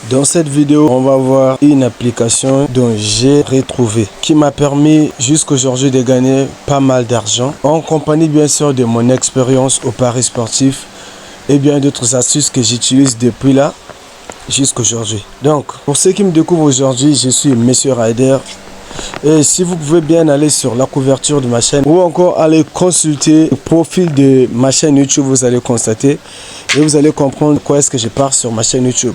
Dans cette vidéo, on va voir une application dont j'ai retrouvé qui m'a permis jusqu'aujourd'hui de gagner pas mal d'argent en compagnie bien sûr de mon expérience au paris sportif et bien d'autres astuces que j'utilise depuis là jusqu'aujourd'hui. Donc, pour ceux qui me découvrent aujourd'hui, je suis Monsieur Rider. Et si vous pouvez bien aller sur la couverture de ma chaîne ou encore aller consulter le profil de ma chaîne YouTube, vous allez constater et vous allez comprendre quoi est-ce que je parle sur ma chaîne YouTube.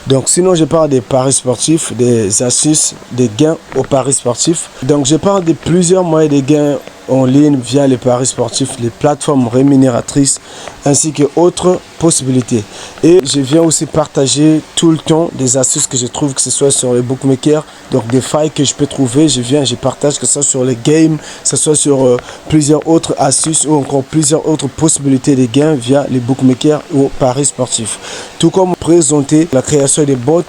Donc sinon je parle des paris sportifs, des astuces, des gains au paris sportif. Donc je parle de plusieurs moyens de gains en ligne via les paris sportifs, les plateformes rémunératrices ainsi que autres possibilités. Et je viens aussi partager tout le temps des astuces que je trouve, que ce soit sur les bookmakers, donc des failles que je peux trouver, je partage, que ce soit sur les games, que ce soit sur plusieurs autres astuces ou encore plusieurs autres possibilités de gains via les bookmakers ou paris sportifs. Tout comme présenter la création des bots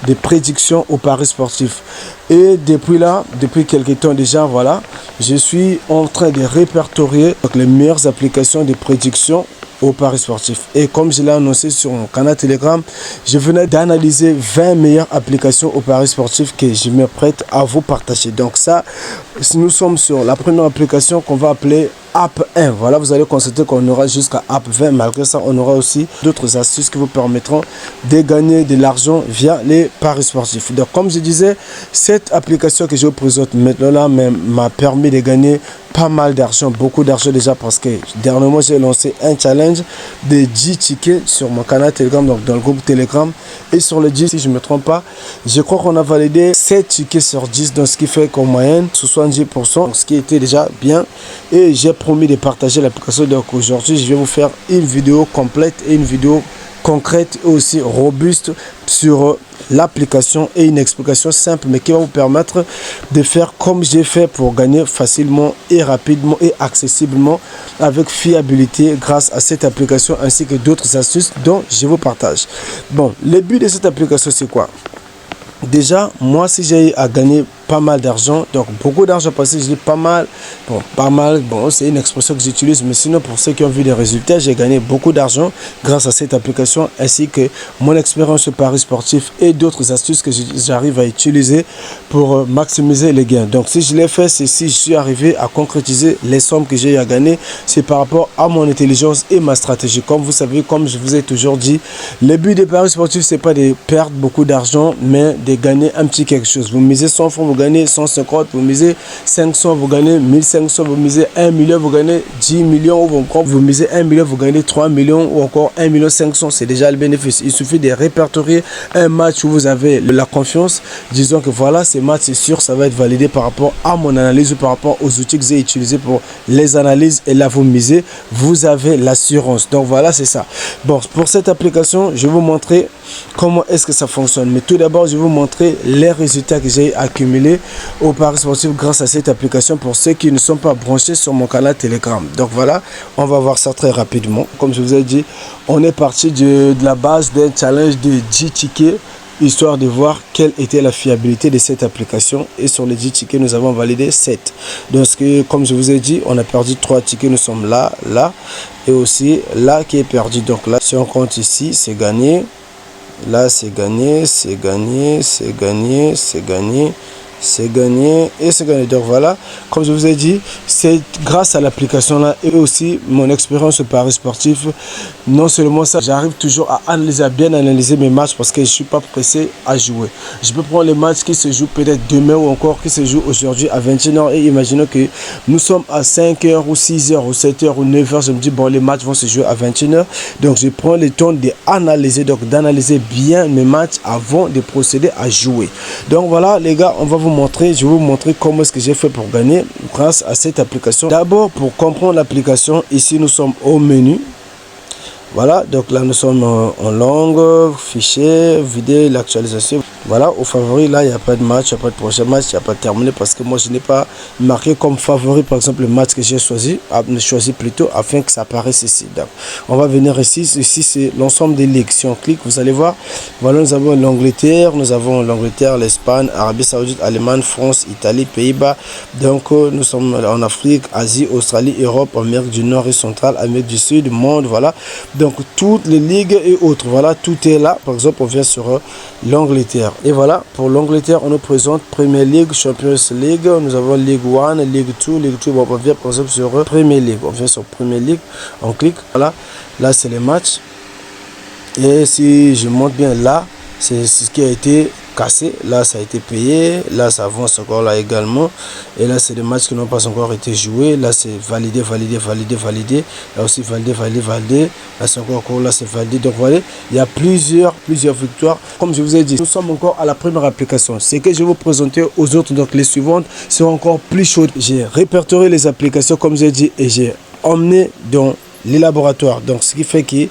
des prédictions au paris sportif. Et depuis là, depuis quelques temps déjà, voilà, je suis en train de répertorier les meilleures applications de prédiction au paris sportif. Et comme je l'ai annoncé sur mon canal Telegram, je venais d'analyser 20 meilleures applications au paris sportif que je me prête à vous partager. Donc ça, nous sommes sur la première application qu'on va appeler App 1. Voilà, vous allez constater qu'on aura jusqu'à App 20. Malgré ça, on aura aussi d'autres astuces qui vous permettront de gagner de l'argent via les paris sportifs. Donc comme je disais, cette application que je vous présente maintenant là m'a permis de gagner pas mal d'argent, beaucoup d'argent déjà, parce que dernièrement j'ai lancé un challenge de 10 tickets sur mon canal Telegram, donc dans le groupe Telegram. Et sur le 10, si je ne me trompe pas, je crois qu'on a validé 7 tickets sur 10, donc ce qui fait qu'en moyenne 70%, ce qui était déjà bien. Et j'ai promis de partager l'application. Donc aujourd'hui je vais vous faire une vidéo complète et une vidéo concrète et aussi robuste sur l'application et une explication simple mais qui va vous permettre de faire comme j'ai fait pour gagner facilement et rapidement et accessiblement avec fiabilité grâce à cette application ainsi que d'autres astuces dont je vous partage. Bon, le but de cette application c'est quoi? Déjà, moi si j'ai à gagner pas mal d'argent, donc beaucoup d'argent passé, je dis pas mal, bon c'est une expression que j'utilise, mais sinon pour ceux qui ont vu des résultats, j'ai gagné beaucoup d'argent grâce à cette application ainsi que mon expérience au paris sportif et d'autres astuces que j'arrive à utiliser pour maximiser les gains. Donc si je l'ai fait, c'est si je suis arrivé à concrétiser les sommes que j'ai eu à gagner, c'est par rapport à mon intelligence et ma stratégie. Comme vous savez, comme je vous ai toujours dit, le but des paris sportifs c'est pas de perdre beaucoup d'argent, mais de gagner un petit quelque chose. Vous misez 100 francs, vous gagnez 150, vous misez 500, vous gagnez 1500, vous misez 1 million, vous gagnez 10 millions, ou encore vous misez 1 million, vous gagnez 3 millions, ou encore 1 million 500, c'est déjà le bénéfice. Il suffit de répertorier un match où vous avez la confiance, disons que voilà, ce match c'est sûr, ça va être validé par rapport à mon analyse ou par rapport aux outils que j'ai utilisés pour les analyses, et là vous misez, vous avez l'assurance. Donc voilà, c'est ça. Bon, pour cette application, je vais vous montrer comment est-ce que ça fonctionne, mais tout d'abord je vais vous montrer les résultats que j'ai accumulés au paris sportif grâce à cette application pour ceux qui ne sont pas branchés sur mon canal Telegram. Donc voilà, on va voir ça très rapidement. Comme je vous ai dit, on est parti de la base d'un challenge de 10 tickets histoire de voir quelle était la fiabilité de cette application, et sur les 10 tickets nous avons validé 7. Donc comme je vous ai dit, on a perdu 3 tickets, nous sommes là et aussi là qui est perdu. Donc là si on compte ici, c'est gagné. Là c'est gagné, c'est gagné, c'est gagné, c'est gagné, c'est gagné et c'est gagné. Donc voilà, comme je vous ai dit, c'est grâce à l'application là et aussi mon expérience au paris sportif. Non seulement ça, j'arrive toujours à analyser, à bien analyser mes matchs parce que je suis pas pressé à jouer. Je peux prendre les matchs qui se jouent peut-être demain ou encore qui se jouent aujourd'hui à 21h, et imaginons que nous sommes à 5h ou 6h ou 7h ou 9h, je me dis bon, les matchs vont se jouer à 21h, donc je prends le temps d'analyser, donc d'analyser bien mes matchs avant de procéder à jouer. Donc voilà les gars, on va vous montrer, je vais vous montrer comment est-ce que j'ai fait pour gagner grâce à cette application. D'abord, pour comprendre l'application, ici nous sommes au menu. Voilà, donc là nous sommes en langue, fichier, vidéo, l'actualisation. Voilà, au favori, là il n'y a pas de match, il n'y a pas de prochain match, il n'y a pas de terminé parce que moi je n'ai pas marqué comme favori par exemple le match que j'ai choisi plutôt afin que ça apparaisse ici. Donc on va venir ici, c'est l'ensemble des ligues. Si on clique, vous allez voir, voilà, nous avons l'Angleterre, l'Espagne, Arabie Saoudite, Allemagne, France, Italie, Pays-Bas. Donc nous sommes en Afrique, Asie, Australie, Europe, Amérique du Nord et centrale, Amérique du Sud, monde, voilà. Donc Donc toutes les ligues et autres, voilà, tout est là. Par exemple, on vient sur l'Angleterre. Et voilà, pour l'Angleterre, on nous présente Premier League, Champions League, nous avons League 1, League 2, League 3. Bon, on vient par exemple sur Premier League. On vient sur Premier League, on clique, voilà, là c'est les matchs. Et si je monte bien là, c'est ce qui a été cassé, là ça a été payé, là ça avance encore là également, et là c'est des matchs qui n'ont pas encore été joués, là c'est validé, là aussi validé, là c'est encore court, là c'est validé. Donc voilà, il y a plusieurs victoires. Comme je vous ai dit, nous sommes encore à la première application. Ce que je vais vous présenter aux autres, donc les suivantes seront encore plus chaudes. J'ai répertorié les applications comme j'ai dit et j'ai emmené dans les laboratoires, donc ce qui fait que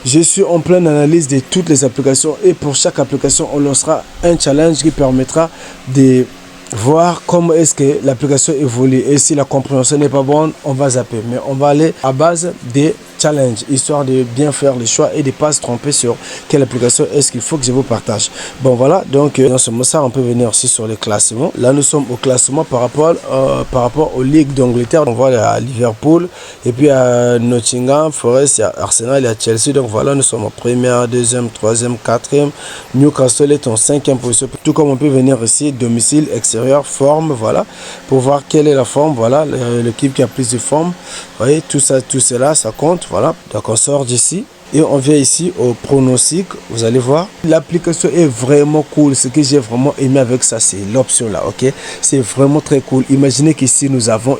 je suis en pleine analyse de toutes les applications et pour chaque application, on lancera un challenge qui permettra de voir comment est-ce que l'application évolue. Et si la compréhension n'est pas bonne, on va zapper. Mais on va aller à base des challenges, histoire de bien faire les choix et de ne pas se tromper sur quelle application est-ce qu'il faut que je vous partage. Bon voilà, donc dans ce moment-là, on peut venir aussi sur les classements. Là, nous sommes au classement par rapport aux ligues d'Angleterre. On voit à Liverpool et puis à Nottingham Forest, il y a Arsenal, il y a Chelsea. Donc voilà, nous sommes en première, deuxième, troisième, quatrième. Newcastle est en 5e position. Tout comme on peut venir ici, domicile, extérieur, forme, voilà, pour voir quelle est la forme. Voilà, l'équipe qui a plus de forme. Vous voyez, tout ça, tout cela, ça compte. Voilà, donc on sort d'ici et on vient ici au pronostic. Vous allez voir, l'application est vraiment cool. Ce que j'ai vraiment aimé avec ça, c'est l'option là, ok, c'est vraiment très cool. Imaginez qu'ici nous avons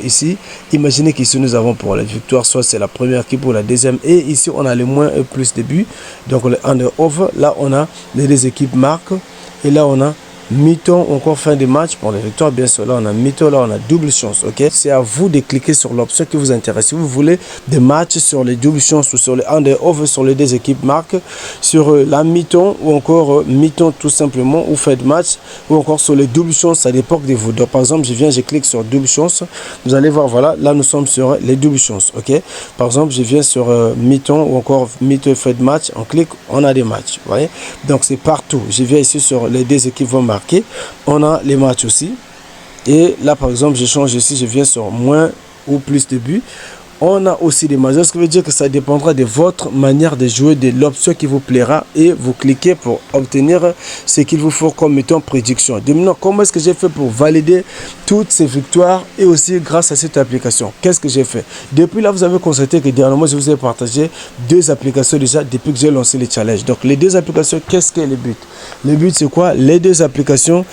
pour la victoire, soit c'est la première équipe ou la deuxième, et ici on a le moins et plus de buts, donc le under over. Là on a les deux équipes marquent et là on a mi-temps, encore fin de match pour les victoires. Bien sûr, là on a mi-temps, là on a double chance, ok. C'est à vous de cliquer sur l'option qui vous intéresse. Si vous voulez des matchs sur les double chances ou sur les under-over, sur les deux équipes marques, sur la mi-temps ou encore mi-temps tout simplement, ou fin de match, ou encore sur les double chances, ça dépend de vous. Donc par exemple, je clique sur double chance. Vous allez voir, voilà, là nous sommes sur les double chances, ok. Par exemple, je viens sur mi-temps ou encore mi-temps fin de match, on clique, on a des matchs, vous voyez. Donc c'est partout. Je viens ici sur les deux équipes vont marquer. On a les matchs aussi. Et là, par exemple, je change ici, je viens sur moins ou plus de buts. On a aussi des matchs, ce qui veut dire que ça dépendra de votre manière de jouer, de l'option qui vous plaira, et vous cliquez pour obtenir ce qu'il vous faut comme étant prédiction. Maintenant, comment est-ce que j'ai fait pour valider toutes ces victoires et aussi grâce à cette application? Qu'est-ce que j'ai fait? Depuis là, vous avez constaté que dernièrement, je vous ai partagé deux applications déjà depuis que j'ai lancé les challenges. Donc, les deux applications, qu'est-ce que le but? Le but, c'est quoi? Les deux applications.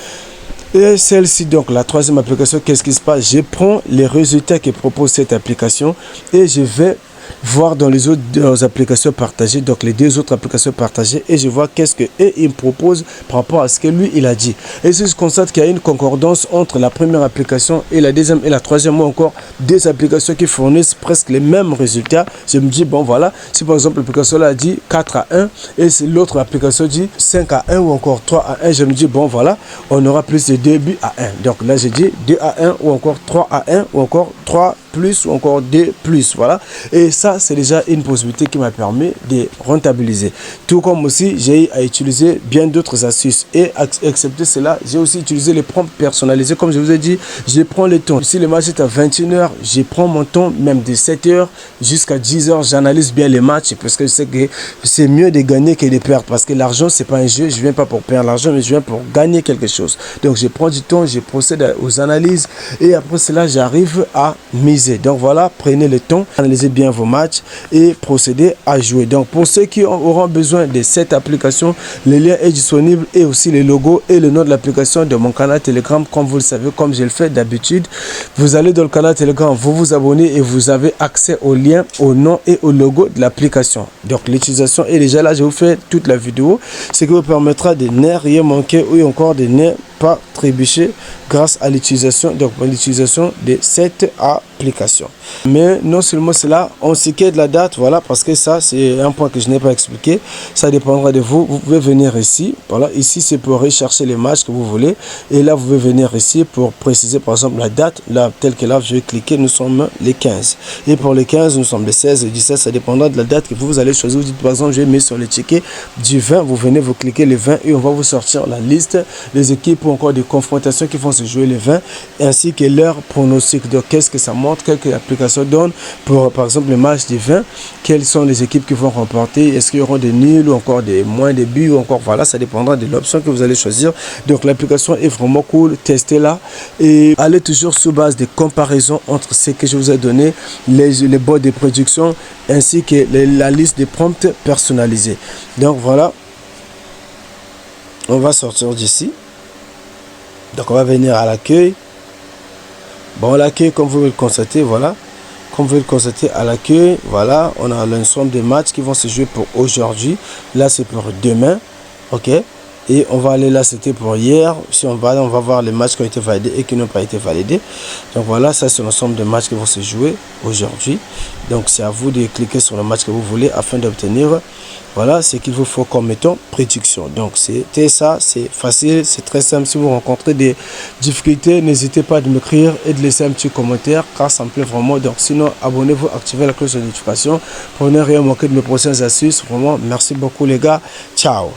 Et celle-ci, donc la troisième application, qu'est-ce qui se passe? Je prends les résultats que propose cette application et je vais voir dans les autres applications partagées, donc les deux autres applications partagées, et je vois qu'est-ce que il me propose par rapport à ce que lui il a dit. Et si je constate qu'il y a une concordance entre la première application et la deuxième et la troisième, ou encore des applications qui fournissent presque les mêmes résultats, je me dis bon voilà, si par exemple l'application là dit 4-1 et l'autre application dit 5-1 ou encore 3-1, je me dis bon voilà, on aura plus de 2 buts à 1. Donc là je dis 2-1 ou encore 3-1 ou encore 3 plus ou encore 2 plus, voilà. Et ça c'est déjà une possibilité qui m'a permis de rentabiliser. Tout comme aussi j'ai à utiliser bien d'autres astuces, et excepté cela, j'ai aussi utilisé les prompts personnalisés. Comme je vous ai dit, je prends le temps. Si le match est à 21h, je prends mon temps, même de 7h jusqu'à 10h, j'analyse bien les matchs, parce que je sais que c'est mieux de gagner que de perdre, parce que l'argent c'est pas un jeu. Je viens pas pour perdre l'argent, mais je viens pour gagner quelque chose. Donc je prends du temps, je procède aux analyses, et après cela j'arrive à miser. Donc voilà, prenez le temps, analysez bien vos matchs et procédez à jouer. Donc pour ceux qui auront besoin de cette application, le lien est disponible, et aussi le logo et le nom de l'application de mon canal Telegram. Comme vous le savez, comme je le fais d'habitude, vous allez dans le canal Telegram, vous vous abonnez et vous avez accès au lien, au nom et au logo de l'application. Donc l'utilisation est déjà là, je vous fais toute la vidéo, ce qui vous permettra de ne rien manquer ou encore de ne pas trébucher grâce à l'utilisation de cette application. Mais non seulement cela, on s'inquiète de la date, voilà, parce que ça c'est un point que je n'ai pas expliqué. Ça dépendra de vous. Vous pouvez venir ici, voilà, ici c'est pour rechercher les matchs que vous voulez, et là vous pouvez venir ici pour préciser par exemple la date. Là, tel que là je vais cliquer, nous sommes les 15, et pour les 15 nous sommes les 16 et 17, ça dépendra de la date que vous allez choisir. Vous dites par exemple je vais mettre sur les tickets du 20, vous venez, vous cliquez le 20 et on va vous sortir la liste des équipes équipes ou encore des confrontations qui vont se jouer le 20, ainsi que leur pronostic. Donc, qu'est-ce que ça montre, qu'est-ce que l'application donne pour, par exemple, le match du 20, quelles sont les équipes qui vont remporter, est-ce qu'il y aura des nuls ou encore des moins de buts ou encore, voilà, ça dépendra de l'option que vous allez choisir. Donc, l'application est vraiment cool, testez-la et allez toujours sur base de comparaison entre ce que je vous ai donné, les bots de prédiction ainsi que la liste de prompts personnalisés. Donc, voilà. On va sortir d'ici. Donc, on va venir à l'accueil. Bon, l'accueil, comme vous le constatez, voilà. Comme vous le constatez à l'accueil, voilà, on a l'ensemble des matchs qui vont se jouer pour aujourd'hui. Là, c'est pour demain. OK. Et on va aller là, c'était pour hier. Si on va voir les matchs qui ont été validés et qui n'ont pas été validés. Donc voilà, ça c'est l'ensemble des matchs qui vont se jouer aujourd'hui. Donc c'est à vous de cliquer sur le match que vous voulez afin d'obtenir, voilà, ce qu'il vous faut comme mettons prédiction. Donc c'était ça, c'est facile, c'est très simple. Si vous rencontrez des difficultés, n'hésitez pas à m'écrire et de laisser un petit commentaire car ça me plaît vraiment. Donc sinon, abonnez-vous, activez la cloche de notification pour ne rien manquer de mes prochaines astuces. Vraiment, merci beaucoup les gars. Ciao.